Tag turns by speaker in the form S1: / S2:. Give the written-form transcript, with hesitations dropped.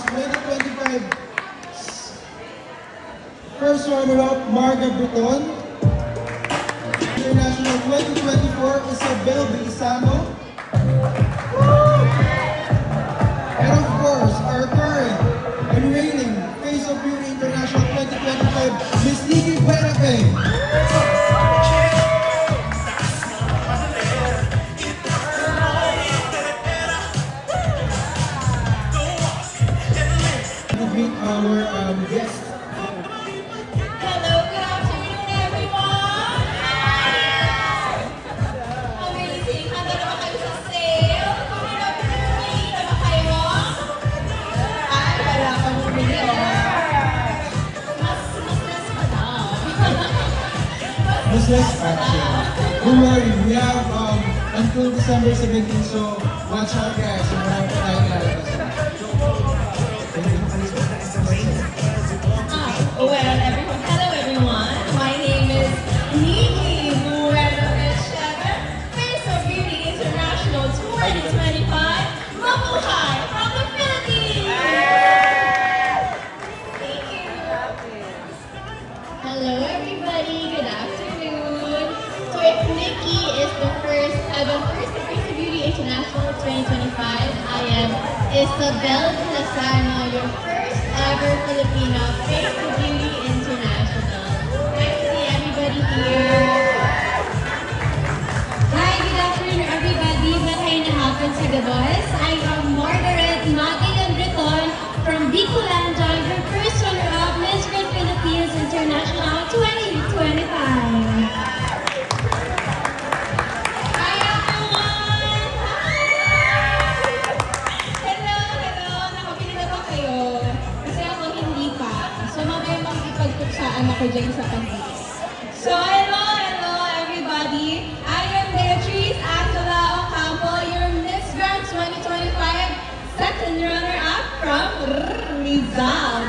S1: Philippines 2025 first runner-up, Marga Breton. International 2024, Isabel Belisano. And of course, our current and reigning Face of Beauty International 2025, Miss Nikki Buenafe. Meet our guest.
S2: Hello, good afternoon, everyone! Amazing! Handa na ba kayo sa sale? Bumili na ba kayo? Ay, wala pang bumili, Mas less pa daw.
S1: Mas less action. Don't worry, we have until December 17, so watch out guys. So marami pa tayong lalabas.
S2: Hello everyone. My name is Nikki Buenafe, Face of Beauty International 2025, Mabuhay from the Philippines. Thank you. Hello everybody. Good afternoon. So if Nikki is the first Face of Beauty International 2025, I am Isabel Belisano, your first ever Filipino Face of Beauty International. Nice to see everybody here.
S3: Hi, good afternoon everybody. Matay na hapon sa Gabos. I am Margaret Magayan Breton from Bicolanda, your first runner-up Miss Grand Philippines International 2025.
S2: Hi everyone! Hello! Nakabili na ba kayo? Kasi ako hindi pa. So mamaya makikipagkutsaan ako dyan sa pag-ibig. So hello everybody! I am Beatrice Angela Ocampo, your Miss Grand 2025 second runner-up from Rizal.